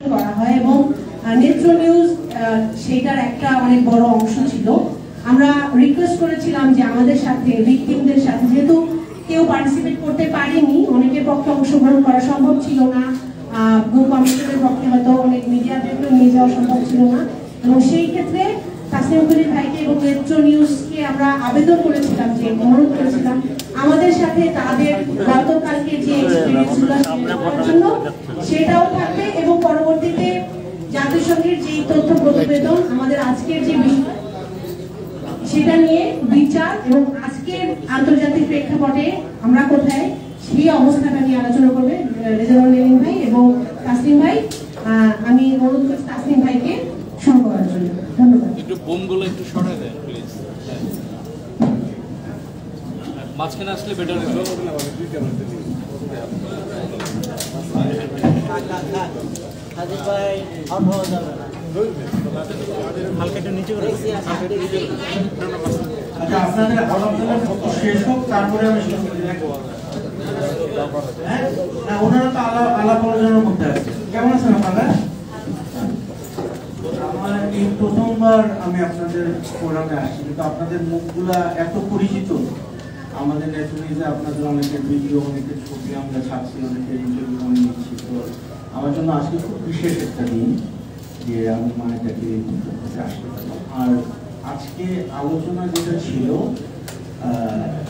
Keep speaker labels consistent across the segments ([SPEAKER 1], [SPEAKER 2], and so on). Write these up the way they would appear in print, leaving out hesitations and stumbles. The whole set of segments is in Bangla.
[SPEAKER 1] করা হয় এবং নেত্র নিউজ সেটার একটা অনেক বড় অংশ ছিল। আমরা রিকোয়েস্ট করেছিলাম যে আমাদের সাথে ভিকটিমদের সাথে, যেহেতু কেউ পার্টিসিপেট করতে পারেনি, অনেকের পক্ষে অংশগ্রহণ করা সম্ভব ছিল না, গুম কমিশনের পক্ষে হয়তো অনেক মিডিয়াদেরকে নিয়ে যাওয়া সম্ভব ছিল না, এবং সেই ক্ষেত্রে তাসনিম খলিল ভাইকে এবং নেত্র নিউজকে আমরা আবেদন করেছিলাম, যে অনুরোধ করেছিলাম আমাদের সাথে তাদের গতকালকে যে এক্সপেরিয়েন্সগুলো করার জন্য সেটাও থাকবে, এবং পরবর্তীতে জাতিসংঘের যে তথ্য প্রতিবেদন আমাদের আজকের যে সেটা নিয়ে বিচার এবং আজকের আন্তর্জাতিক প্রেক্ষাপটে আমরা কোথায় সেই অবস্থাটা নিয়ে আলোচনা করবে রেজাউল নেলিম ভাই এবং তাসনিম ভাই। আমি অনুরোধ করছি তাসনিম ভাইকে শুরু করার জন্য। ধন্যবাদ।
[SPEAKER 2] একটু বোমগুলো একটু সরাই দেন প্লিজ, মাঝখানে আসলে বেটার হতো।
[SPEAKER 3] হাজির ভাই আউট হওয়া যাবে না, হালকা একটু নিচে করে।
[SPEAKER 4] আচ্ছা, আপনাদের আলোচনা শেষ হোক, তারপরে আমি শুরু করি। হ্যাঁ, ওনারা তো আলাপ আলোচনার মধ্যে আছে। কেমন আছেন আপনারা? আমার এই প্রথমবার আমি আপনাদের ফোরামে আসছি, কিন্তু আপনাদের মুখগুলা এত পরিচিত। আমাদের নেটওয়ার্কে আপনাদের অনেকের ভিডিও, অনেকের ছবি আমরা ছাড়ছি, অনেকের ইন্টারভিউ আমি নিচ্ছি। তো আমার জন্য আজকে খুব বিশেষ একটা দিন যে আমি মায়েটাকে আসতে পারলাম। আর আজকে আলোচনা যেটা ছিল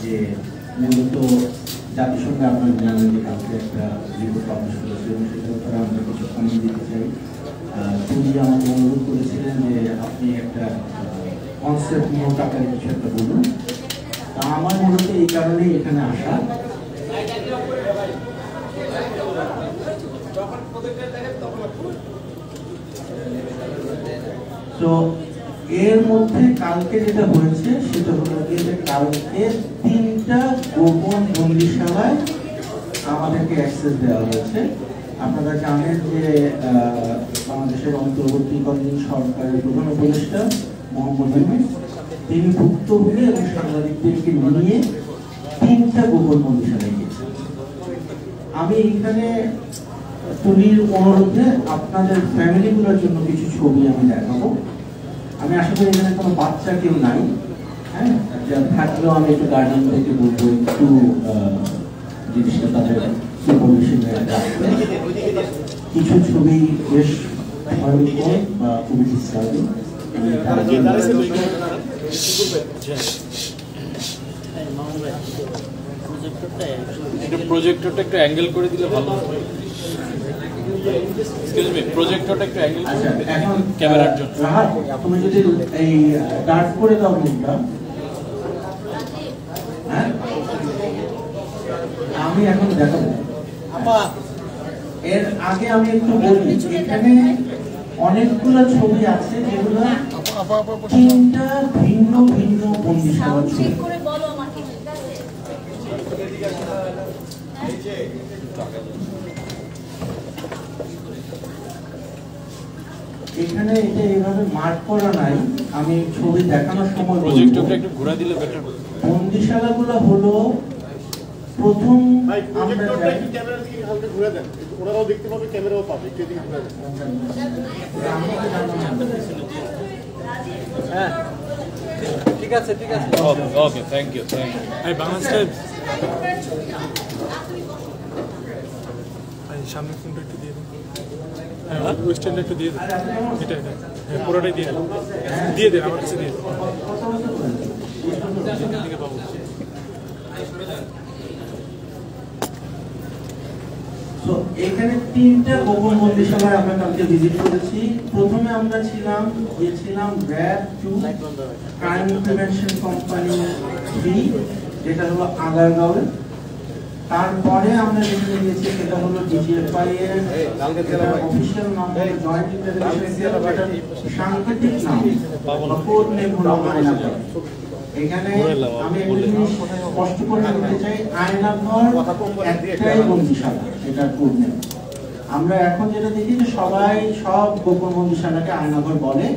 [SPEAKER 4] যে মূলত জাতিসংঘে আপনার জানেন যে কালকে একটা রিপোর্ট পাবলিশ করেছে এবং সেটার ব্যাপারে আমরা কিছু কমেন্ট দিতে চাই। তিনি আমাকে অনুরোধ করেছিলেন যে আপনি একটা কনসেপ্ট নোট আকারে কিছু একটা বলুন। তা আমার মূলত এই কারণেই এখানে আসা। তো এর মধ্যে কালকে যেটা হয়েছে সেটা হলো যে কালকে 3টা গোপন বন্দিশালায় আমাদেরকে অ্যাক্সেস দেওয়া হয়েছে। আপনারা জানেন যে বাংলাদেশের অন্তর্বর্তীকালীন সরকারের প্রধান উপদেষ্টা মোহাম্মদ ইউনূস তিনি ভুক্তভোগী এবং সাংবাদিকদেরকে নিয়ে 3টা গোপন বন্দিশালায় গিয়েছেন। আমি এখানে তুলির অনুরোধে আপনাদের ফ্যামিলিগুলোর জন্য কিছু ছবি আমি দেখাবো। আমি আশা করি এখানে কোনো বাচ্চা কেউ নাই, হ্যাঁ, থাকলেও আমি একটু গার্ডিয়ান থেকে বলবো একটু জিনিসটা তাদের সুপারভিশনে রাখতে। কিছু ছবি বেশ ভয়ঙ্কর বা খুবই ডিস্টার্বিং।
[SPEAKER 2] প্রজেক্টরটা একটু অ্যাঙ্গেল করে দিলে ভালো হবে। প্রজেক্টরটা একটু অ্যাঙ্গেল
[SPEAKER 4] এখন
[SPEAKER 2] ক্যামেরার জন্য।
[SPEAKER 4] তুমি যদি এই ডার্ট করে দাও মুখটা, হ্যাঁ, আমি এখন দেখাবো। এর আগে আমি একটু বলি, এখানে অনেকগুলো ছবি আছে যেগুলো 3টা ভিন্ন ভিন্ন বন্দিশালা ছবি। এখানে এটা এইভাবে মার্ক করা নাই, আমি ছবি দেখানোর সময়
[SPEAKER 2] প্রজেক্টরটা একটু ঘোরা দিলে বেটার হবে।
[SPEAKER 4] বন্দিশালাগুলো হলো প্রথম
[SPEAKER 5] ওরাও দেখতে পাবে, ক্যামেরাও পাবে।
[SPEAKER 3] হ্যাঁ, ঠিক আছে, ঠিক আছে।
[SPEAKER 2] ওকে, থ্যাংক ইউ, থ্যাংক ইউ।
[SPEAKER 6] এই বাংলাদেশ টাইমস সামনের ফোনটা একটু দিয়ে দিন। হ্যাঁ, ওয়েস্টার্নটা একটু দিয়ে দিন। এটা এটা হ্যাঁ, পুরোটাই দিয়ে দিন, দিয়ে দেন আমার কাছে দিয়ে দিন। দিকে পাবো।
[SPEAKER 4] তো এখানে 3টা গোপন বন্দিশালায় আমরা কালকে ভিজিট করেছি। প্রথমে আমরা গিয়েছিলাম RAB 2 ক্রাইম প্রিভেনশন কোম্পানি 3, যেটা হলো আগারগাঁওয়ে। তারপরে আমরা যেখানে গিয়েছি সেটা হলো DGFI এর অফিসিয়াল নাম হলো জয়েন্ট ইন্টারভেনশন সেল, যেটা সাংকেতিক নাম কোড নেম হলো আয়নাঘর। এখানে আমি একটা জিনিস স্পষ্ট করে বলতে চাই, আয়নাঘর একটাই বন্দিশালা, এটা কোড নেম। আমরা এখন যেটা দেখি যে সবাই সব গোপন বন্দিশালাকে আয়নাঘর বলে।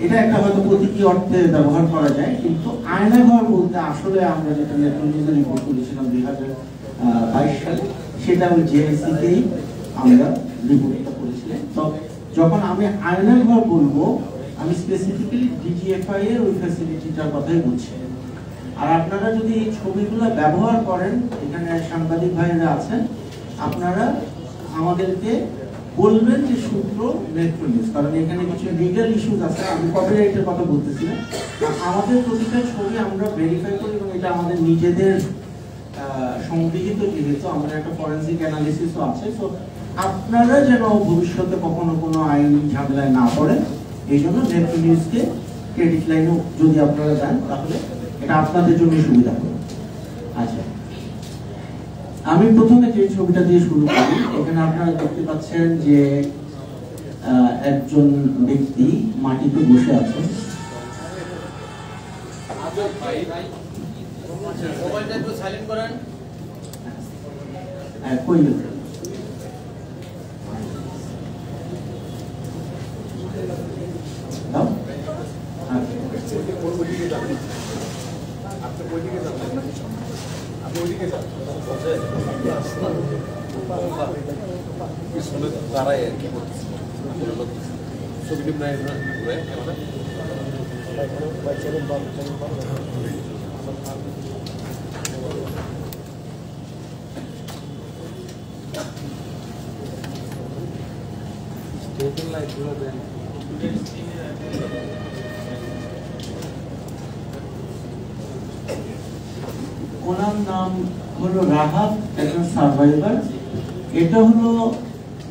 [SPEAKER 4] এটা একটা হয়তো প্রতীকী অর্থে ব্যবহার করা যায়, কিন্তু আয়নাঘর বলতে আসলে আমরা যেটা নিউজে রিপোর্ট করেছিলাম 2022 সালে, সেটা ওই জেএসসিতেই আমরা রিপোর্টটা করেছিলাম। যখন আমি আয়নার ঘর বলবো আমি স্পেসিফিক্যালি ডিজিএফআই এর ওই ফ্যাসিলিটিটার কথাই বলছি। আর আপনারা যদি এই ছবিগুলো ব্যবহার করেন, এখানে সাংবাদিক ভাইরা আছেন, আপনারা আমাদেরকে বলবেন যে সূত্র মেট্রো নিউজ, কারণ এখানে কিছু লিগ্যাল ইস্যুস আছে। আমি কপিরাইটের কথা বলতেছি না, আমাদের প্রতিটা ছবি আমরা ভেরিফাই করি এবং এটা আমাদের নিজেদের সংগৃহীত, যেহেতু আমাদের একটা ফরেনসিক অ্যানালিসিসও আছে। তো আপনারা যেন ভবিষ্যতে কখনো কোনো আইনি ঝামেলায় না পড়েন, এই জন্য মেট্রো নিউজকে ক্রেডিট লাইনও যদি আপনারা দেন তাহলে এটা আপনাদের জন্য সুবিধা হবে। আচ্ছা, আমি প্রথমে যে ছবিটা দিয়ে শুরু করি, এখানে আপনারা দেখতে পাচ্ছেন যে একজন ব্যক্তি মাটিতে বসে আছে।
[SPEAKER 7] দাঁড়ায় আর কি করতেছি ছবি নিয়ে লাইটগুলো দেন।
[SPEAKER 4] ওনার নাম হলো রাহাত, একজন সার্ভাইভার। এটা হলো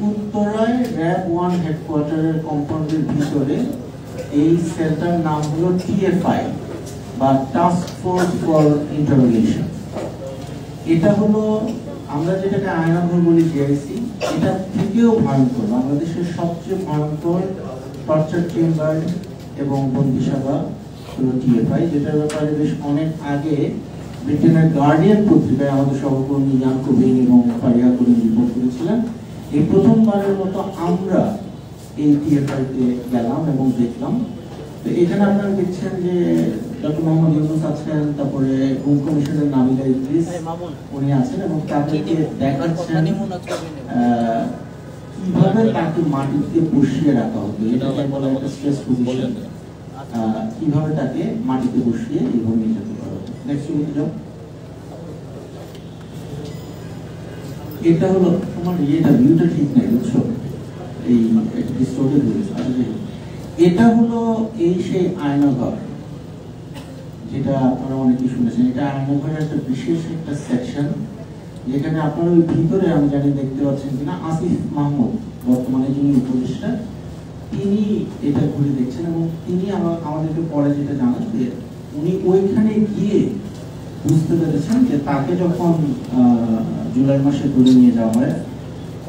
[SPEAKER 4] উত্তরায় র্যাব 1 হেডকোয়ার্টারের কম্পাউন্ডের ভিতরে। এই সেলটার নাম হলো টিএফআই বা টাস্ক ফোর্স ফর ইন্টারোগেশন। এটা হলো আমরা যেটাকে আয়নাঘর বলি জিআইসি, এটা থেকেও ভয়ঙ্কর, বাংলাদেশের সবচেয়ে ভয়ঙ্কর টর্চার চেম্বার এবং বন্দিশালা হলো টিএফআই, যেটার ব্যাপারে বেশ অনেক আগে ব্রিটেনের গার্ডিয়ান পত্রিকায় আমাদের সহকর্মী ইয়ান কবিন এবং ফারিয়া করিম রিপোর্ট করেছিলেন। এই প্রথমবারের মতো আমরা এই টিএফআইতে গেলাম এবং দেখলাম। তো এখানে আপনারা দেখছেন যে ডক্টর মোহাম্মদ ইউনুস আছেন, তারপরে গুম কমিশনের নামিলা ইদ্রিস উনি আছেন এবং তাদেরকে দেখাচ্ছেন কিভাবে তাকে মাটিতে বসিয়ে রাখা হতো। এটাকে বলা একটা স্ট্রেস পজিশন, কিভাবে তাকে মাটিতে বসিয়ে এইভাবে নিয়ে যেতে পারবে। নেক্সট ছবিতে যাও। এটা হলো তোমার ইয়েটা ভিউটা ঠিক নাই, বুঝছো, এই ডিস্টোর্টেড হয়েছে। আসলে এটা হলো এই সেই আয়নাঘর যেটা আপনারা অনেকেই শুনেছেন। এটা আয়নাঘরের একটা বিশেষ একটা সেকশন, যেখানে আপনারা ওই ভিতরে, আমি জানি দেখতে পাচ্ছেন কিনা, আসিফ মাহমুদ বর্তমানে যিনি উপদেষ্টা, তিনি এটা ঘুরে দেখছেন এবং তিনি আমাদেরকে পরে যেটা জানান যে উনি ওইখানে গিয়ে বুঝতে পেরেছেন যে তাকে যখন জুলাই মাসে ধরে নিয়ে যাওয়া হয়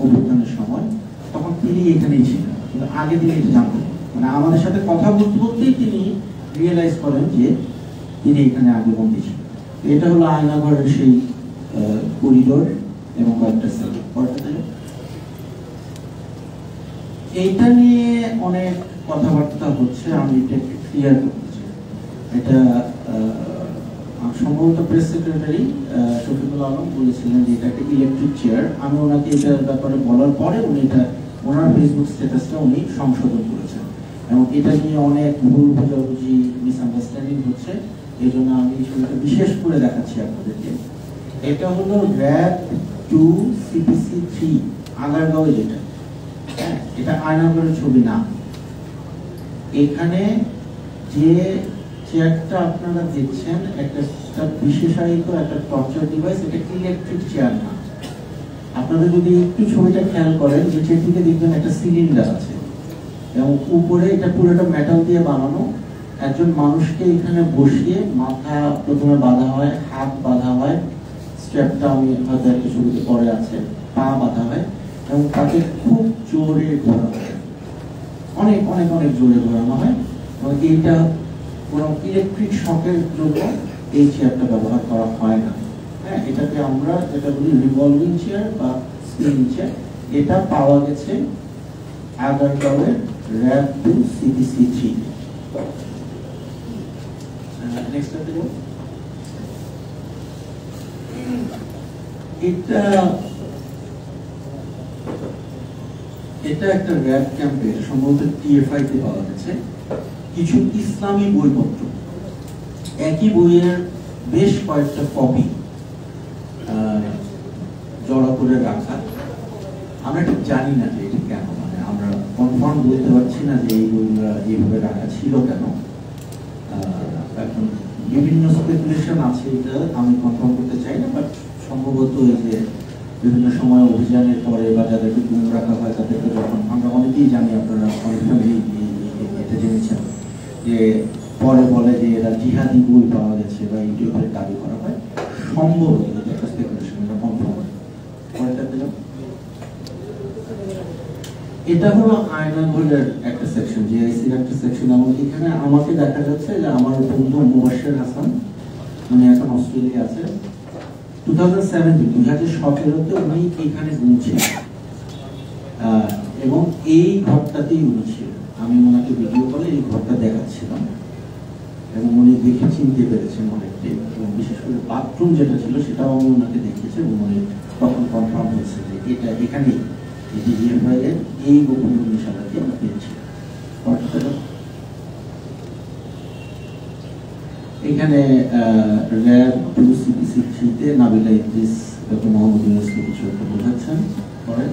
[SPEAKER 4] অভ্যুত্থানের সময়, তখন তিনি এখানেই ছিলেন, কিন্তু আগে তিনি এটা জানতেন। মানে আমাদের সাথে কথা বলতে বলতেই তিনি রিয়েলাইজ করেন যে তিনি এখানে আগে বন্দী ছিলেন। এটা হলো আয়নাঘরের সেই করিডোর এবং কয়েকটা সেল। এইটা নিয়ে অনেক কথাবার্তা হচ্ছে, আমি এটা ক্লিয়ার করতে চাই। এটা সম্ভবত প্রেস সেক্রেটারি শফিকুল আলম বলেছিলেন যে এটা একটা ইলেকট্রিক চেয়ার। আমি ওনাকে এটার ব্যাপারে বলার পরে উনি এটা ওনার ফেসবুক স্ট্যাটাসটা উনি সংশোধন করেছেন এবং এটা নিয়ে অনেক ভুল বোঝাবুঝি, মিসআন্ডারস্ট্যান্ডিং হচ্ছে। এই জন্য আমি ছবিটা বিশেষ করে দেখাচ্ছি আপনাদেরকে। এটা হলো র্যাব 2 CPC 3 আগারগাঁও, যেটা এটা আয়নাঘরের ছবি না। এখানে যে চেয়ারটা আপনারা দেখছেন একটা বিশেষায়িত একটা টর্চার ডিভাইস, এটা ইলেকট্রিক চেয়ার না। আপনারা যদি একটু ছবিটা খেয়াল করেন, যে দিকে দেখবেন একটা সিলিন্ডার আছে এবং উপরে এটা পুরোটা মেটাল দিয়ে বানানো। একজন মানুষকে এখানে বসিয়ে মাথা প্রথমে বাঁধা হয়, হাত বাঁধা হয়, স্ট্র্যাপটা আমি হয়তো একটা ছবিতে পরে আছে, পা বাঁধা হয় এবং তাকে খুব জোরে ঘোরানো হয়, অনেক অনেক অনেক জোরে ঘোরানো হয়। এবং এইটা কোনো ইলেকট্রিক শকের জন্য এই চেয়ারটা ব্যবহার করা হয় না। হ্যাঁ, এটাকে আমরা যেটা বলি রিভলভিং চেয়ার বা স্পিন চেয়ার। এটা পাওয়া গেছে আগারগাঁওয়ের র্যাব 2 CPC 3। নেক্সট এটা একটা র্যাব ক্যাম্পে সম্ভবত টিএফআই তে পাওয়া গেছে কিছু ইসলামী বইপত্র, একই বইয়ের বেশ কয়েকটা কপি জড়ো করে রাখা। আমরা ঠিক জানি না যে এটা কেন, মানে আমরা কনফার্ম বলতে পারছি না যে এই বইগুলো এইভাবে রাখা ছিল কেন। এখন বিভিন্ন স্পেকুলেশন আছে, এটা আমি কনফার্ম করতে চাই না, বাট সম্ভবত এই যে বিভিন্ন সময় অভিযানের পরে বা যাদেরকে গুম রাখা হয় তাদেরকে যখন আমরা অনেকেই জানি, আপনারা অনেকভাবে এটা জেনেছেন যে পরে বলে যে এরা জিহাদি বই পাওয়া গেছে বা ইউটিউবের দাবি করা হয়, সম্ভবত এটা একটা স্পেকুলেশন, এটা কনফার্ম। এটা হলো আয়নাঘরের একটা সেকশন, জিআইসির একটা সেকশন, এবং এখানে আমাকে দেখা যাচ্ছে যে আমার বন্ধু মুবাশশির হাসান, উনি এখন অস্ট্রেলিয়া আছে, 2017-তে উনি এখানে ঘুমছিলেন এবং এই ঘরটাতেই উনি ছিলেন। আমি ওনাকে ভিডিও কলে এই ঘরটা দেখাচ্ছিলাম এবং উনি দেখে চিনতে পেরেছেন অনেকটাই, এবং বিশেষ করে বাথরুম যেটা ছিল সেটাও আমি ওনাকে দেখিয়েছি এবং উনি তখন কনফার্ম হয়েছে যে এটা এখানেই ডিজিএফআই এর এই গোপন নিশানাকে পেয়েছিলেন। এখানে র্যাব 2 CPC 3-তে নাবিলা ইদ্রিস ডক্টর মোহাম্মদ ইউনূসকে কিছু একটা বোঝাচ্ছেন। পরে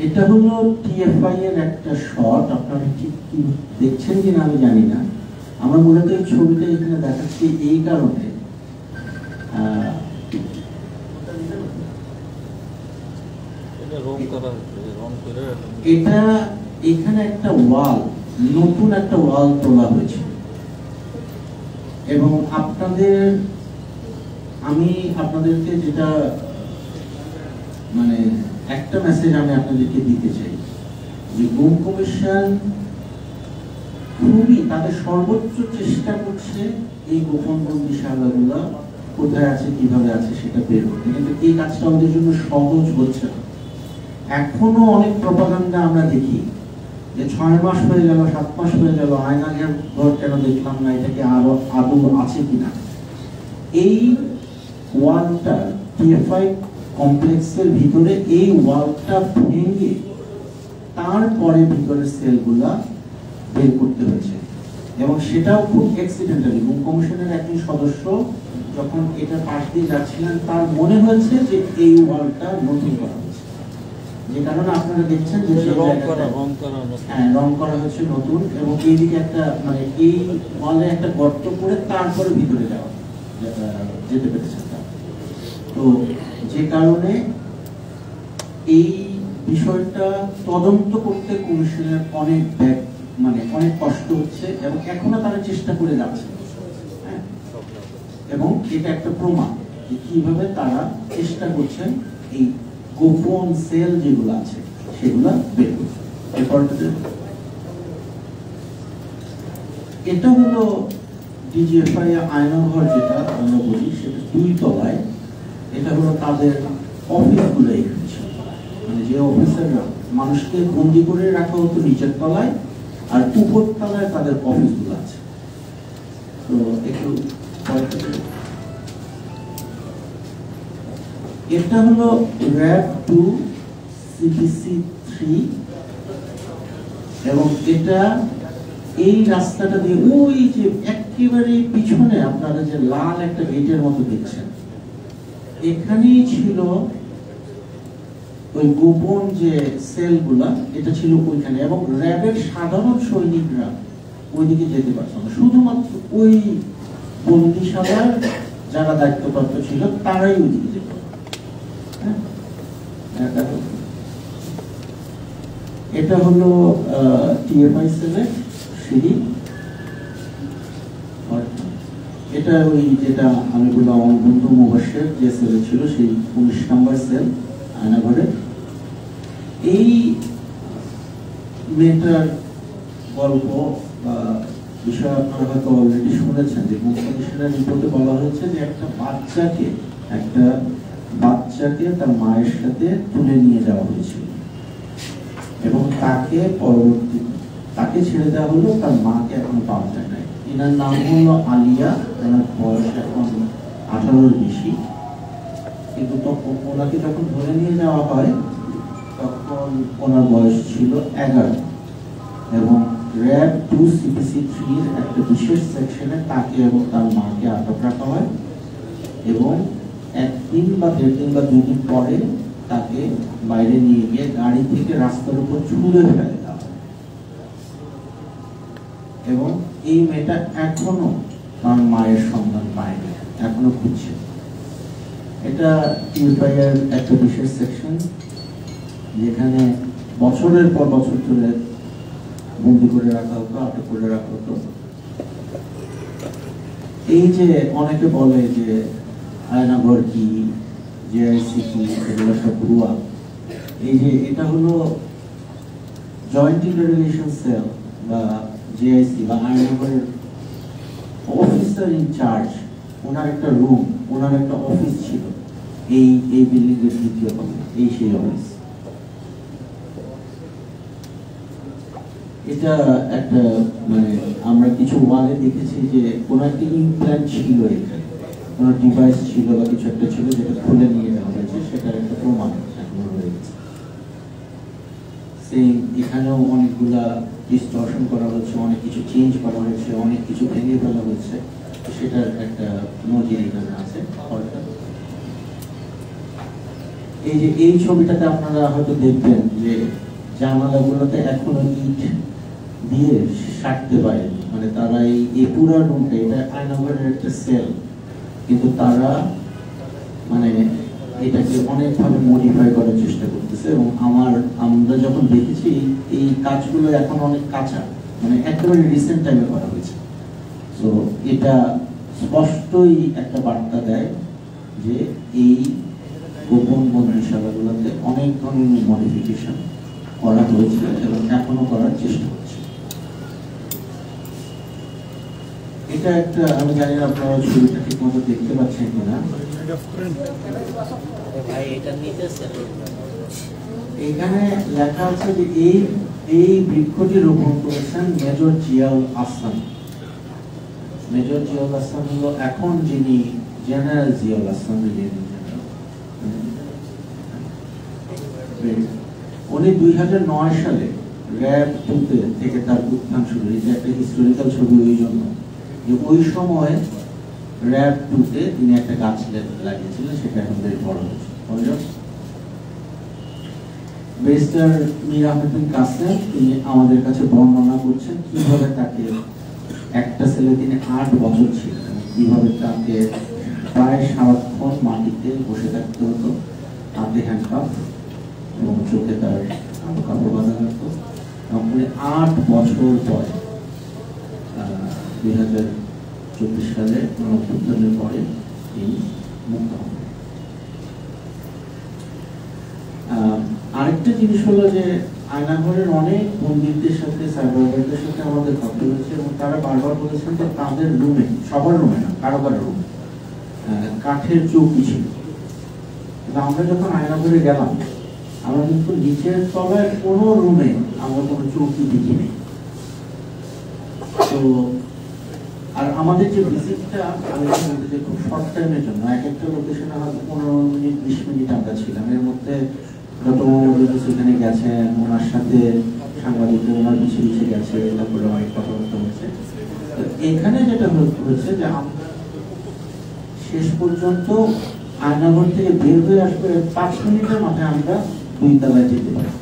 [SPEAKER 4] এটা হলো টিএফআই এর একটা শট, আপনারা ঠিক কি দেখছেন কিনা আমি জানি না। আমার মূলত এই ছবিটা এখানে দেখাচ্ছি এই কারণে, এটা এখানে একটা ওয়াল, নতুন একটা ওয়াল তোলা হয়েছে এবং আমি আপনাদেরকে যেটা মানে একটা মেসেজ আমি আপনাদেরকে দিতে চাই যে গুম কমিশন খুবই তাদের সর্বোচ্চ চেষ্টা করছে এই গোপন বন্দিশালাগুলো কোথায় আছে কিভাবে আছে সেটা বের করতে, কিন্তু এই কাজটা আমাদের জন্য সহজ হচ্ছে না। এখনো অনেক প্রপাগান্ডা আমরা দেখি যে 6 মাস হয়ে গেল, 7 মাস হয়ে গেল, আয়নাঘর ঘর কেন দেখলাম না, এটাকে আরো আদৌ আছে কিনা। এই ওয়ালটা টিএফআই কমপ্লেক্সের ভিতরে এই ওয়ালটা ভেঙে তারপরে ভিতরের সেলগুলা বের করতে হয়েছে এবং সেটাও খুব অ্যাক্সিডেন্টালি। গুম কমিশনের একজন সদস্য যখন এটা পাশ দিয়ে যাচ্ছিলেন তার মনে হয়েছে যে এই ওয়ালটা নতুন করা হয়েছে, যে কারণে আপনারা দেখছেন যে রং করা হচ্ছে নতুন, এবং এইদিকে একটা মানে এই ওয়ালে একটা গর্ত করে তারপরে ভিতরে যাওয়া যেতে পেরেছে। তো যে কারণে এই বিষয়টা তদন্ত করতে কমিশনের অনেক মানে অনেক কষ্ট হচ্ছে এবং এখনো তারা চেষ্টা করে যাচ্ছে, এবং এটা একটা প্রমাণ যে কিভাবে তারা চেষ্টা করছেন এই গোপন সেল যেগুলো আছে সেগুলো বের করতে। এটা হলো ডিজিএফআই আয়নাঘর যেটা আমরা বলি, সেটা 2 তলায়। এটা হলো তাদের অফিসগুলো এখানে ছিল, মানে যে অফিসাররা মানুষকে বন্দি করে রাখা হতো নিচের তলায়, আর উপর তলায় তাদের অফিসগুলো আছে। তো একটু এটা হলো র্যাব 2 CPC 3 এবং এটা এই রাস্তাটা দিয়ে ওই যে একেবারে পিছনে আপনারা যে লাল একটা গেটের মতো দেখছেন, এখানেই ছিল ওই গোপন যে সেলগুলা, এটা ছিল ওইখানে, এবং র্যাবের সাধারণ সৈনিকরা ওইদিকে যেতে পারছে না, শুধুমাত্র ওই বন্দিশালার যারা দায়িত্বপ্রাপ্ত ছিল তারাই ওইদিকে যেত। এটা হলো টিএফআই সেলের সিঁড়ি। এটা ওই যেটা আমি বললাম আমার বন্ধু মুবাশশির যে সেলে ছিল, সেই 19 নম্বর সেল আয়নাঘরে। এই মেয়েটার গল্প বা বিষয় আপনারা হয়তো অলরেডি শুনেছেন যে গুম কমিশনের রিপোর্টে বলা হয়েছে যে একটা বাচ্চাকে তার মায়ের সাথে তুলে নিয়ে যাওয়া হয়েছিল এবং তাকে ছেড়ে দেওয়া হলো, তার মাকে এখন পাওয়া যায় নাই। এনার নাম হলো আলিয়া, এনার বয়স এখন 18-এর বেশি। কিন্তু তখন ওনাকে যখন ধরে নিয়ে যাওয়া হয় তখন ওনার বয়স ছিল 11 এবং র্যাব 2 CPC 3 এর একটা বিশেষ সেকশনে তাকে এবং তার মাকে আটক রাখা হয় এবং একদিন বা 1.5 দিন বা 2 দিন পরে তাকে বাইরে নিয়ে গিয়ে গাড়ি থেকে রাস্তার উপর ছুঁড়ে ফেলে দেওয়া হয় এবং এই মেয়েটা এখনো তার মায়ের সন্ধান পায়নি, এখনো খুঁজছে। এটা টিউফাইয়ের একটা বিশেষ সেকশন যেখানে বছরের পর বছর ধরে বন্দি করে রাখা হতো, আটক করে রাখা হতো। এই যে অনেকে বলে যে আয়নাঘর কি, জেআইসি কি, এগুলো সব ভুয়া। এই যে এটা হলো জয়েন্ট ইন্টারোগেশন সেল বা জেআইসি বা আয়নাঘরের অফিসার ইনচার্জ, ওনার একটা রুম, ওনার একটা অফিস ছিল এই বিল্ডিং এর দ্বিতীয় তলায়, এই সেই অফিস। এটা একটা মানে আমরা কিছু ওয়ালে দেখেছি যে কোন একটা ইমপ্ল্যান্ট ছিল, এখানে কোন ডিভাইস ছিল বা কিছু একটা ছিল যেটা খুলে নিয়ে যাওয়া হয়েছে, সেটার একটা প্রমাণ এখনো রয়েছে। সেম এখানেও অনেকগুলা ডিস্টরশন করা হচ্ছে, অনেক কিছু চেঞ্জ করা হয়েছে, অনেক কিছু ভেঙে ফেলা হচ্ছে, সেটার একটা নজির এখানে আছে। এই যে এই ছবিটাতে আপনারা হয়তো দেখবেন যে জানালাগুলোতে এখনো ইট দিয়ে সারতে পারে, মানে তারা এই পুরো রুমটা, এটা আয়নাঘরের একটা সেল, কিন্তু তারা মানে এটাকে অনেকভাবে মডিফাই করার চেষ্টা করতেছে। এবং আমরা যখন দেখেছি এই কাজগুলো এখন অনেক কাঁচা, মানে একেবারে রিসেন্ট টাইমে করা হয়েছে। তো এটা স্পষ্টই একটা বার্তা দেয় যে এই গোপন বন্দিশালাগুলোতে অনেক ধরনের মডিফিকেশন করা হয়েছে এবং এখনো করার চেষ্টা হচ্ছে। এটা একটা, আমি জানি না আপনারা ছবিটা ঠিক মতো দেখতে পাচ্ছেন কিনা, এখানে লেখা আছে যে এই বৃক্ষটি রোপণ করেছেন মেজর জিয়াউল আহসান। মেজর জিয়াউল আহসান হলো এখন যিনি জেনারেল জিয়াউল আহসান, উনি 2009 সালে র্যাব 2 থেকে তার উত্থান শুরু। এটা একটা হিস্টোরিক্যাল ছবি ওই জন্য যে ওই সময় র্যাব 2 তিনি একটা গাছ লাগিয়েছিলেন, সেটা এখন বেশ বড় হয়েছে। ব্যারিস্টার মীর আহমেদ বিন কাসেম তিনি আমাদের কাছে বর্ণনা করছেন কিভাবে তাকে একটা ছেলে তিনি 8 বছর ছিলেন, কিভাবে তাকে প্রায় সারাক্ষণ মাটিতে বসে থাকতে হতো, হাতে হ্যান্ডকাফ এবং চোখে তার কাপড় বাঁধা থাকতো। উনি 8 বছর পরে 2024 সালে গণঅভ্যুত্থানের পরে তিনি মুক্ত হন। আরেকটা জিনিস হলো যে আয়নাঘরের অনেক বন্দীদের সাথে, সার্ভাইভারদের সাথে আমাদের কথা হয়েছে এবং তারা বারবার বলেছেন যে তাদের রুমে, সবার রুমে না, কারো কারো রুমে কাঠের চৌকি ছিল। আমরা যখন আয়নাঘরে গেলাম, আমরা কিন্তু নিচের তলায় কোনো রুমে আমরা কোনো চৌকি দেখিনি। তো আর আমাদের যে ভিজিটটা, আমি বলতে যে খুব শর্ট টাইমের জন্য, এক একটা লোকেশনে হয়তো 15 মিনিট 20 মিনিট আমরা ছিলাম। এর মধ্যে সেখানে গেছেন, ওনার সাথে সাংবাদিকরা ওনার পিছিয়ে পিছিয়ে গেছে, তারপরে অনেক কথাবার্তা হচ্ছে। তো এখানে যেটা হয়েছে যে আমরা শেষ পর্যন্ত আয়নাঘর থেকে বের হয়ে আসবে 5 মিনিটের মাথায় আমরা 2 তলায় যেতে পারি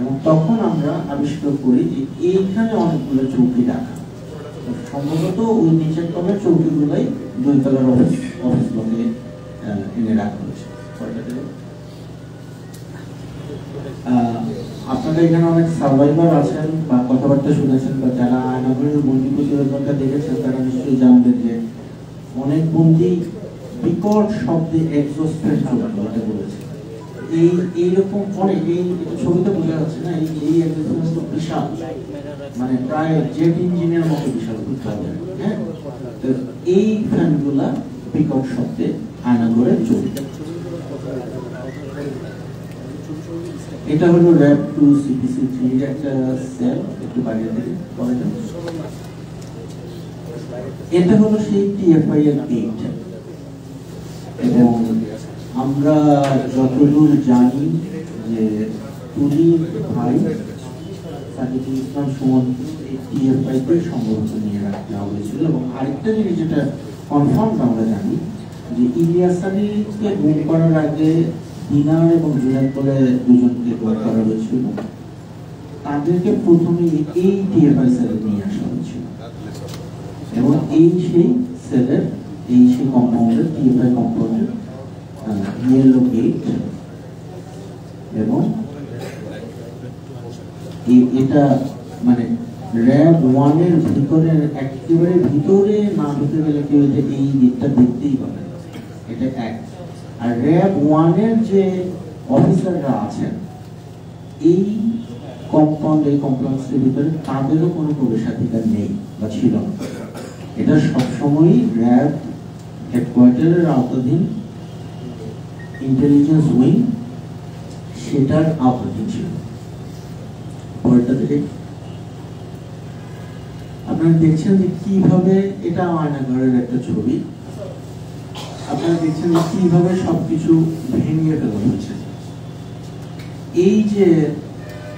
[SPEAKER 4] এবং তখন আমরা আবিষ্কার করি যে এইখানে অনেকগুলো চৌকি রাখা, সম্ভবত ওই নিচের তলার চৌকিগুলোই 2 তলার অফিস ব্লকে এনে রাখা হয়েছে। আপনারা এখানে অনেক সার্ভাইভার আছেন বা কথাবার্তা শুনেছেন বা যারা আয়নাঘরের বন্দি প্রতিবেদনটা দেখেছেন তারা নিশ্চয়ই জানবেন যে অনেক বন্দি বিকট শব্দে এক্সস্টেড কথা বলেছে। এইরকম অনেক, এই ছবিতে বোঝা যাচ্ছে না, এই এক্সস্টেড বিশাল, মানে প্রায় জেট ইঞ্জিনের মতো বিশাল বুঝতে হবে। হ্যাঁ, তো এই ফ্যানগুলা বিকট শব্দে আয়নাঘরে চলছে। এটা হলো র্যাব 2 CPC 3 একটা সেল, একটু বাইরে থেকে পরে যান। এটা হলো সেই TFI এর গেট এবং আমরা যতদূর জানি যে তুলির ভাই সাকিবুল ইসলাম সুমনকে টিএফআইতে সম্ভবত নিয়ে রাখতে হয়েছিল। এবং আরেকটা জিনিস যেটা কনফার্ম আমরা জানি যে ইলিয়াস আলীকে গুম করার আগে দিনার এবং জুনায়েদ বলে দুজনকে গুম করা হয়েছিল, তাদেরকে প্রথমে এই টিএফআই সেলে নিয়ে আসা হয়েছিল এবং এই সেই সেলের এই সেই কম্পাউন্ডের টিএফআই কম্পাউন্ডের ইয়েলো গেট এবং এটা মানে র্যাব 1 এর ভিতরে একেবারে ভিতরে না ঢুকে গেলে কেউ এই গেটটা দেখতেই পাবে, এটা এক। আর র্যাব 1 এর যে অফিসাররা আছেন এই কমপ্লেক্সের ভিতরে তাদেরও কোনো প্রবেশাধিকার নেই বা ছিল না। এটা সবসময়ই র্যাব হেডকোয়ার্টারের আওতাধীন ইন্টেলিজেন্স উইং সেটার আওতাধীন ছিল। পরেরটা থেকে আপনারা দেখছেন যে কিভাবে, এটা আয়নাঘরের একটা ছবি, আপনারা দেখছেন যে কিভাবে সবকিছু ভেঙে ফেলা হয়েছে। এই যে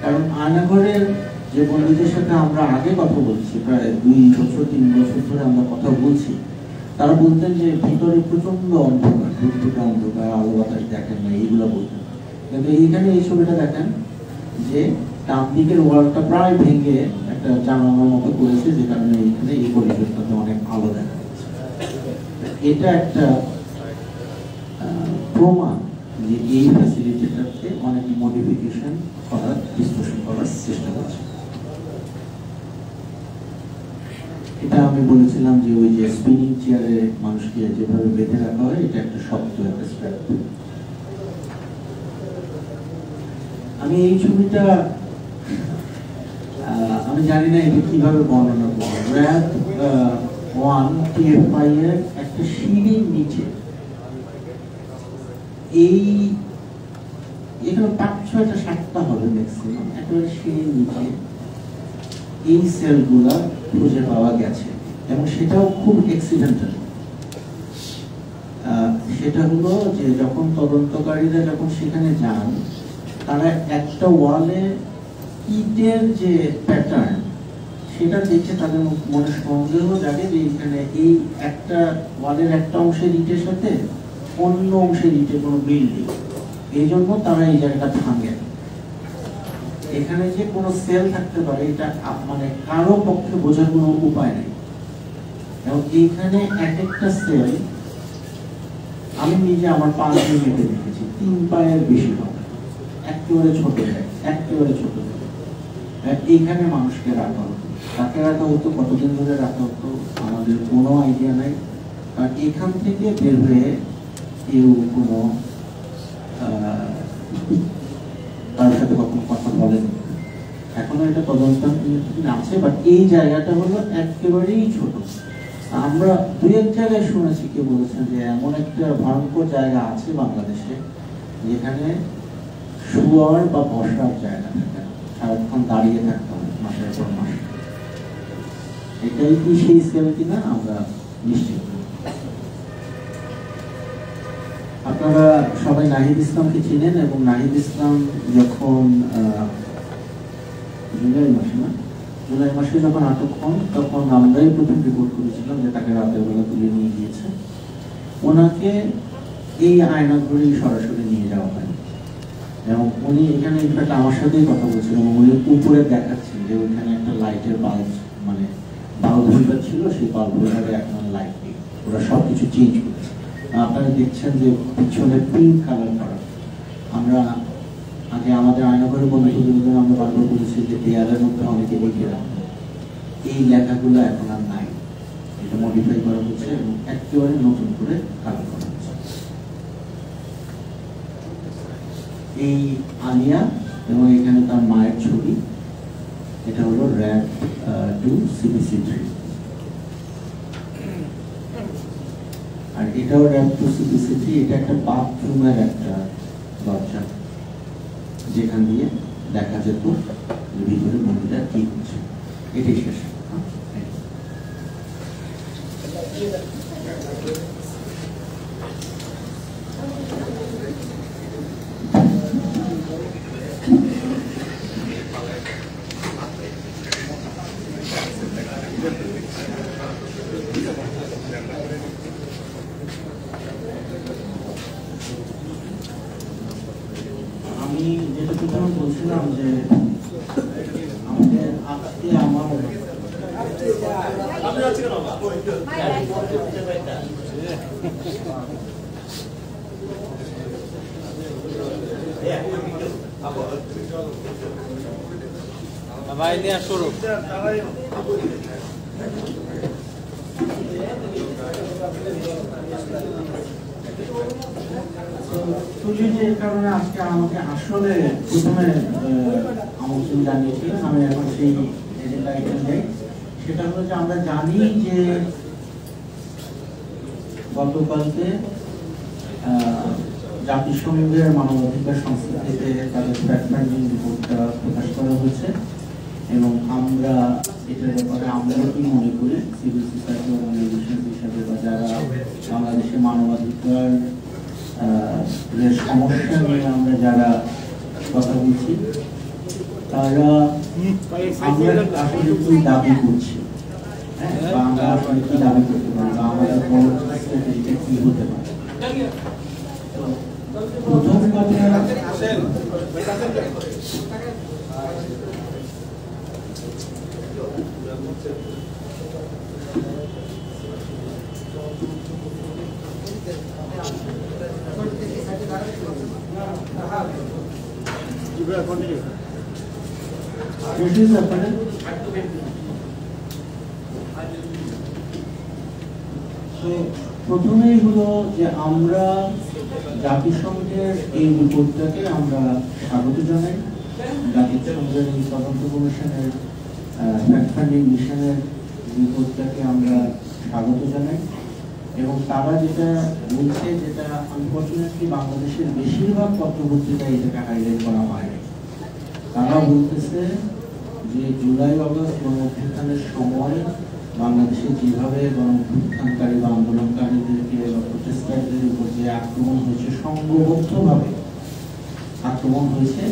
[SPEAKER 4] কারণ আয়নাঘরের যে বন্ধুদের সাথে আমরা আগে কথা বলছি, প্রায় 2 বছর 3 বছর ধরে আমরা কথা বলছি, তারা বলতেন যে ভিতরে প্রচন্ড অন্ধকার, দুর্যোগটা অন্ধকার, আলো বাতাস দেখেন না, এইগুলো বলতেন। কিন্তু এইখানে এই ছবিটা দেখেন যে ডান দিকের ওয়ালটা প্রায় ভেঙে একটা জানালার মতো করেছে, যে কারণে এইখানে এই পরিবেশটাতে অনেক আলো দেখা যাচ্ছে। এটা একটা প্রমাণ যে এই ফ্যাসিলিটিটাকে অনেক মডিফিকেশন করার, ডিসকাশন করার চেষ্টা করছে। এটা আমি বলেছিলাম যে ওই যে স্পিনিং চেয়ারে মানুষকে যেভাবে বেঁধে রাখা হয়, এটা একটা শব্দ, একটা স্ট্র্যাপ। আমি এই ছবিটা আমি জানি না এটা কিভাবে বর্ণনা করবো। র্যাব 1 টিএফআই এর একটা সিঁড়ির নিচে এই এখানে 5-6টা 7টা হবে ম্যাক্সিমাম, একেবারে সিঁড়ির নিচে এই সেলগুলা খুঁজে পাওয়া গেছে এবং সেটাও খুব অ্যাক্সিডেন্টাল। সেটা হলো যে যখন তদন্তকারীরা যখন সেখানে যান, তারা একটা ওয়ালে ইটের যে প্যাটার্ন সেটা দেখে তাদের মনে সন্দেহ জাগে যে এখানে এই একটা ওয়ালের একটা অংশের ইটের সাথে অন্য অংশের ইটের কোনো বিল্ডিং, এই জন্য তারা এই জায়গাটা ভাঙে। এখানে যে কোনো সেল থাকতে পারে এটা মানে কারো পক্ষে বোঝার কোনো উপায় নেই। এবং এইখানে এক একটা সেল আমি নিজে আমার 5 মিনিটে দেখেছি, 3 পায়ের বেশি হবে, একেবারে ছোট জায়গা, একেবারে ছোট জায়গা। এইখানে মানুষকে রাখা হতো, তাকে রাখা হতো, কতদিন ধরে রাখা হতো আমাদের কোনো আইডিয়া নাই। কারণ এখান থেকে বের হয়ে কেউ কোনো তার সাথে কখনো কথা বলেনি। এখনো এটা তদন্ত আছে, বাট এই জায়গাটা হলো একেবারেই ছোট। আমরা 2-1 জায়গায় শুনেছি, কেউ বলেছেন যে এমন একটা ভয়ঙ্কর জায়গা আছে বাংলাদেশে যেখানে শোয়ার বা বসার জায়গা থাকে, সারাক্ষণ দাঁড়িয়ে থাকতে হবে মাসের পর মাস। এটাই কি সেই সেল কিনা আমরা নিশ্চিত। আপনারা সবাই নাহিদ ইসলামকে চিনেন এবং নাহিদ ইসলাম যখন জুলাই মাসে যখন আটক হন, তখন আমরাই প্রথম রিপোর্ট করেছিলাম যে তাকে রাতের বেলা তুলে নিয়ে গিয়েছে। ওনাকে এই আয়নাঘরেই সরাসরি নিয়ে যাওয়া হয় এবং উনি এখানে ইনফ্যাক্ট আমার সাথেই কথা বলছিলেন এবং উনি উপরে দেখাচ্ছেন যে ওইখানে একটা লাইটের বাল্ব, মানে বাল্ব হোল্ডার ছিল, সেই বাল্ব হোল্ডারে এখন লাইট নেই, ওরা সবকিছু চেঞ্জ করেছে। আপনারা দেখছেন যে পিছনে পিঙ্ক কালার করা। আমরা আগে আমাদের আয়নাঘরে বন্ধুদের আমরা বারবার বলেছি যে দেয়ালের মধ্যে অনেকে লিখে রাখে, এই লেখাগুলো এখন আর নাই, এটা মডিফাই করা হচ্ছে এবং একেবারে নতুন করে কালার করা হচ্ছে। এই আলিয়া এবং এখানে তার মায়ের ছবি, এটা হলো র্যাব 2 CBC 3, আর এটাও র্যাব 2 CBC 3। এটা একটা বাথরুমের একটা দরজা, যেখান দিয়ে দেখা যেত ভিতরে মন্দিরটা কি হচ্ছে। এটাই শেষ। আমি যেটা প্রথমে বলছিলাম যে আমাদের আজকে আমার
[SPEAKER 3] ভাই নিয়ে শুরু
[SPEAKER 4] যে কারণে আজকে আমাকে আসলে প্রথমে আমন্ত্রণ জানিয়েছিলেন, আমি এখন সেই এজেন্ডা আইটেম যাই। সেটা হলো যে আমরা জানি যে গতকালকে জাতিসংঘের মানবাধিকার সংস্থাতে তাদের ফ্যাক্ট ফাইন্ডিং রিপোর্টটা প্রকাশ করা হয়েছে এবং আমরা এটার ব্যাপারে আমরা কি মনে করি সিভিল সোসাইটি অর্গানাইজেশন হিসাবে বা যারা বাংলাদেশে মানবাধিকার সমস্যা নিয়ে আমরা যারা কথা বলছি তারা আমরা আসলে কি দাবি করছি, বা আমরা আসলে কি দাবি করতে পারি বা আমাদের পরবর্তী স্ট্র্যাটেজিটা কি হতে পারে। প্রথম কথা প্রথমেই হলো যে আমরা জাতিসংঘের এই রিপোর্টটাকে আমরা স্বাগত জানাই। জাতিসংঘের এই তদন্ত কমিশনের ফ্যাক্ট ফাইন্ডিং মিশনের রিপোর্টটাকে আমরা স্বাগত জানাই এবং তারা যেটা বলছে, যেটা আনফরচুনেটলি বাংলাদেশের বেশিরভাগ পত্রপত্রিকায় এটাকে হাইলাইট করা হয়, তারা বলতেছে যে জুলাই আগস্ট গণঅভ্যুত্থানের সময় বাংলাদেশে যেভাবে গণঅভ্যুত্থানকারী বা আন্দোলনকারীদেরকে বা প্রচেষ্টাদের উপর যে আক্রমণ হয়েছে, সংঘবদ্ধভাবে আক্রমণ হয়েছে,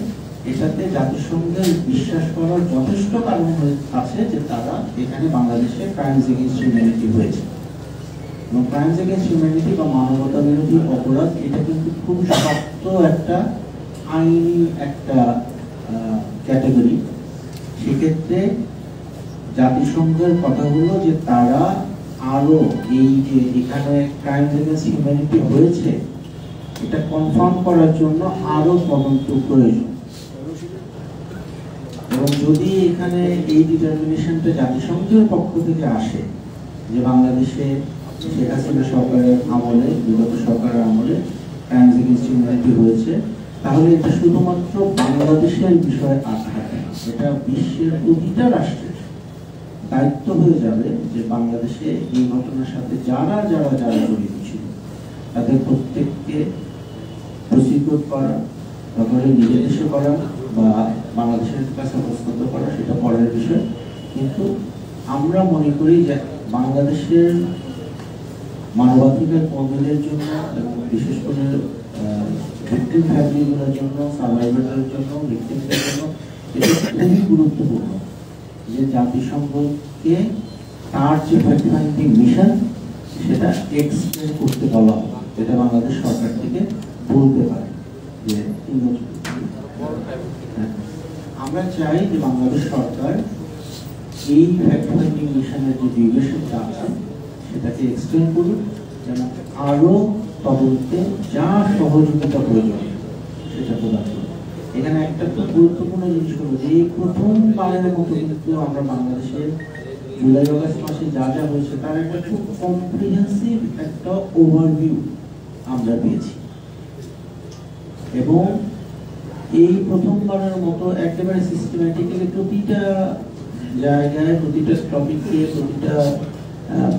[SPEAKER 4] এটাতে জাতিসংঘের বিশ্বাস করার যথেষ্ট কারণ আছে যে তারা এখানে বাংলাদেশে ক্রাইমস এগেইনস্ট হিউম্যানিটি হয়েছে এবং ক্রাইমস এগেইনস্ট হিউম্যানিটি বা মানবতা বিরোধী অপরাধ এটা কিন্তু খুব শক্ত একটা আইনি একটা ক্যাটাগরি। সেক্ষেত্রে জাতিসংঘের কথা হলো যে তারা আরো এই যে এখানে ক্রাইমস এগেইনস্ট হিউম্যানিটি হয়েছে এটা কনফার্ম করার জন্য আরো তদন্ত প্রয়োজন এবং যদি এখানে এই ডিটারমিনেশনটা জাতিসংঘের পক্ষ থেকে আসে যে বাংলাদেশে শেখ হাসিনা সরকারের আমলে, বিগত সরকারের আমলে ক্রাইমস এগেইনস্ট হিউম্যানিটি হয়েছে, তাহলে এটা শুধুমাত্র বাংলাদেশের বিষয়ে থাকে না, এটা বিশ্বের প্রতিটা রাষ্ট্রের দায়িত্ব হয়ে যাবে যে বাংলাদেশে এই ঘটনার সাথে যারা যারা যারা জড়িত ছিল তাদের প্রত্যেককে প্রসিকিউট করা, তারপরে নিজের দেশে করা বা বাংলাদেশের কাছে হস্তান্তর করা, সেটা পরের বিষয়। কিন্তু আমরা মনে করি যে বাংলাদেশের মানবাধিকার কর্মীদের জন্য এবং বিশেষ করে ভিকটিম ফ্যামিলিগুলোর জন্য, সার্ভাইভারদের জন্য, ভিকটিমদের জন্য এটা খুবই গুরুত্বপূর্ণ যে জাতিসংঘকে তার যে ফ্যাক্ট ফাইন্ডিং মিশন সেটা এক্সপ্লেন করতে বলা হবে, এটা বাংলাদেশ সরকার থেকে বলতে পারে যে আমরা চাই যে বাংলাদেশ সরকার এই ফ্যাক্ট ফাইন্ডিং মিশনের যে ডিউরেশনটা আছে সেটাকে এক্সটেন্ড করুন, যেন আরো তদন্তে যা সহযোগিতা প্রয়োজন সেটা প্রদান করুন। এখানে একটা খুব গুরুত্বপূর্ণ জিনিস হলো যে এই প্রথমবারের মতো কিন্তু আমরা বাংলাদেশে জুলাই আগস্ট মাসে যা যা হয়েছে তার একটা খুব কম্প্রিহেন্সিভ একটা ওভারভিউ আমরা পেয়েছি এবং এই প্রথমবারের মতো একেবারে সিস্টেম্যাটিক্যালি প্রতিটা জায়গায়, প্রতিটা টপিককে, প্রতিটা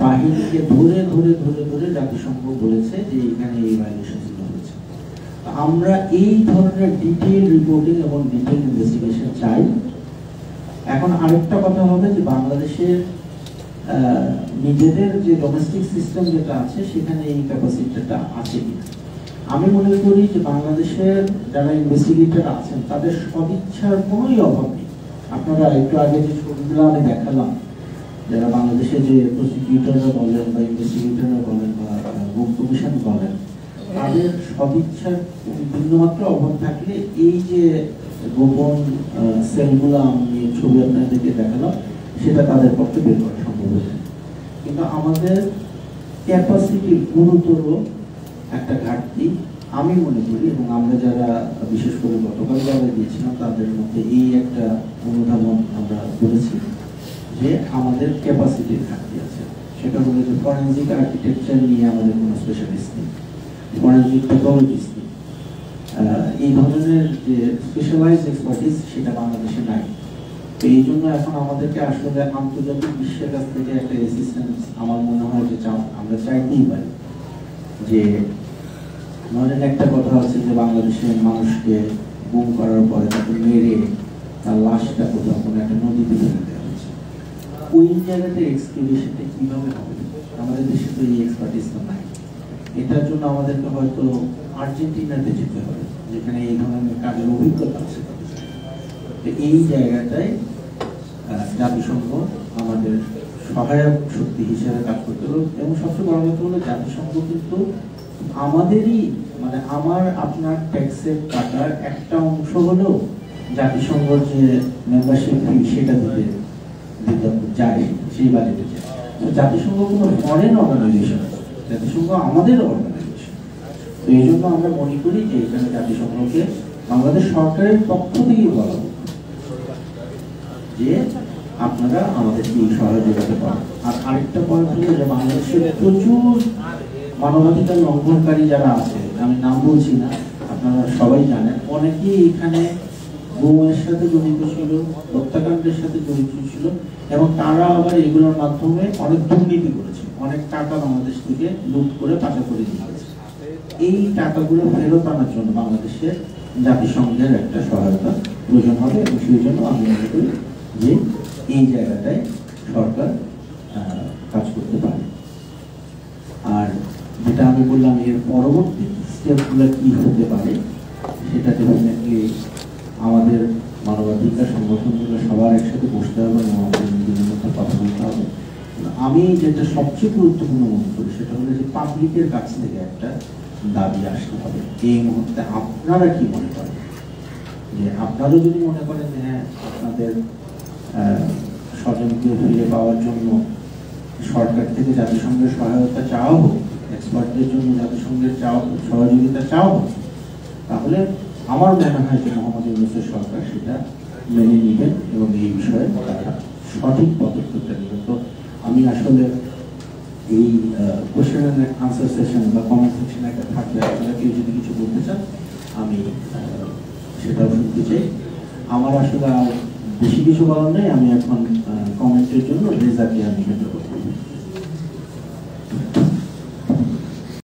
[SPEAKER 4] বাহিনীকে ধরে ধরে ধরে ধরে জাতিসংঘ বলেছে যে এখানে এই ভায়োলেশনগুলো হয়েছে। আমরা এই ধরনের ডিটেইল রিপোর্টিং এবং ডিটেইল ইনভেস্টিগেশন চাই। এখন আরেকটা কথা হবে যে বাংলাদেশের নিজেদের যে ডোমেস্টিক সিস্টেম যেটা আছে সেখানে এই ক্যাপাসিটিটা আছে কিনা। আমি মনে করি যে বাংলাদেশের যারা ইনভেস্টিগেটর আছেন তাদের সদিচ্ছার কোনোই অভাব নেই। আপনারা একটু আগে যে ছবিগুলো আমি দেখালাম, যারা বাংলাদেশে যে প্রসিকিউটররা বলেন বা ইনভেস্টিগেটররা বলেন বা কমিশন বলেন, তাদের সদিচ্ছার বিন্দুমাত্র অভাব থাকলে এই যে গোপন সেলগুলো আমি ছবি আপনাদেরকে দেখালাম সেটা তাদের পক্ষে বের করা সম্ভব হয়েছে। কিন্তু আমাদের ক্যাপাসিটি গুরুতর একটা ঘাটতি আমি মনে করি, এবং আমরা যারা বিশেষ করে গতকাল যারা দিয়েছিলাম তাদের মধ্যে এই একটা অনুধাবন আমরা করেছি যে আমাদের ক্যাপাসিটির ঘাটতি আছে। সেটা হলো যে ফরেনজিক আর্কিটেকচার নিয়ে আমাদের কোনো স্পেশালিস্ট নেই, ফরেনজিক প্যাথোলজিস্ট নেই, এই ধরনের যে স্পেশালাইজড এক্সপার্টিস সেটা বাংলাদেশে নাই। তো এই জন্য এখন আমাদেরকে আসলে আন্তর্জাতিক বিশ্বের কাছ থেকে একটা অ্যাসিস্ট্যান্স আমার মনে হয় যে আমরা চাইতেই পারি। যে ধরেন একটা কথা আছে যে বাংলাদেশের মানুষকে গুম করার পরে তাকে মেরে তার লাশটা কোথাও কোনো একটা নদীতে ফেলে দেওয়া হয়েছে, ওই জায়গাতে এক্সক্যাভেশনটা কিভাবে হবে? আমাদের দেশে তো এই এক্সপার্টিসটা নাই। এটার জন্য আমাদেরকে হয়তো আর্জেন্টিনাতে যেতে হবে, যেখানে এই ধরনের কাজের অভিজ্ঞতা আছে। এই জায়গাটায় জাতিসংঘ আমাদের সহায়ক শক্তি হিসেবে কাজ করতে হবে। এবং সবচেয়ে বড় কথা হলো জাতিসংঘ কিন্তু আমাদেরই, মানে আমার আপনার ট্যাক্সের টাকার একটা অংশ হলেও জাতিসংঘের যে মেম্বারশিপ ফি সেটা দিতে যায়, সেই বাজেটে যায়। জাতিসংঘ কোনো ফরেন অর্গানাইজেশন, জাতিসংঘ আমাদের অর্গানাইজেশন। তো এই জন্য আমরা মনে করি যে এখানে জাতিসংঘকে বাংলাদেশ সরকারের পক্ষ থেকেই বলা হোক যে আপনারা আমাদেরকে এই সহযোগিতা পাবেন। আর আরেকটা পয়েন্ট হলো যে বাংলাদেশের প্রচুর মানবাধিকার লঙ্ঘনকারী যারা আছে, আমি নাম বলছি না, আপনারা সবাই জানেন, অনেকেই এখানে গুমের সাথে জড়িত ছিল, হত্যাকাণ্ডের সাথে জড়িত ছিল, এবং তারা আবার এগুলোর মাধ্যমে অনেক দুর্নীতি করেছে, অনেক টাকা বাংলাদেশ থেকে লুট করে পাচার করে দিয়েছে। এই টাকাগুলো ফেরত আনার জন্য বাংলাদেশের জাতিসংঘের একটা সহায়তা প্রয়োজন হবে, এবং সেই জন্য আমি মনে করি যে এই জায়গাটায় সরকার কাজ করতে পারে। আর যেটা আমি বললাম এর পরবর্তী স্টেপগুলো কি হতে পারে, সেটা ডেফিনেটলি আমাদের মানবাধিকার সংগঠনগুলো সবার একসাথে বসতে হবে এবং আমাদের নিজেদের মধ্যে কথা বলতে হবে। আমি যেটা সবচেয়ে গুরুত্বপূর্ণ মনে করি সেটা হলো যে পাবলিকের কাছ থেকে একটা দাবি আসতে হবে। এই মুহূর্তে আপনারা কি মনে করেন? যে আপনারাও যদি মনে করেন যে হ্যাঁ আপনাদের স্বজনকে ফিরে পাওয়ার জন্য সরকার থেকে জাতিসংঘের সহায়তা চাওয়া হোক, এক্সপার্টদের জন্য জাতিসংঘের সহযোগিতা চাওয়া হোক, তাহলে আমার মনে হয় যে মোহাম্মদ ইউনূসের সরকার সেটা মেনে নেবেন এবং এই বিষয়ে তারা সঠিক পদক্ষেপটা নেবেন। তো আমি আসলে এই কোয়েশ্চেন এন্ড আনসার সেশন বা কমেন্ট সেকশন একটা থাকলে আপনারা কেউ যদি কিছু বলতে চান আমি সেটাও শুনতে চাই। আমার আসলে আর বেশি কিছু বলার নেই, আমি এখন কমেন্টের জন্য রেজাকে আমি হেল্প করব।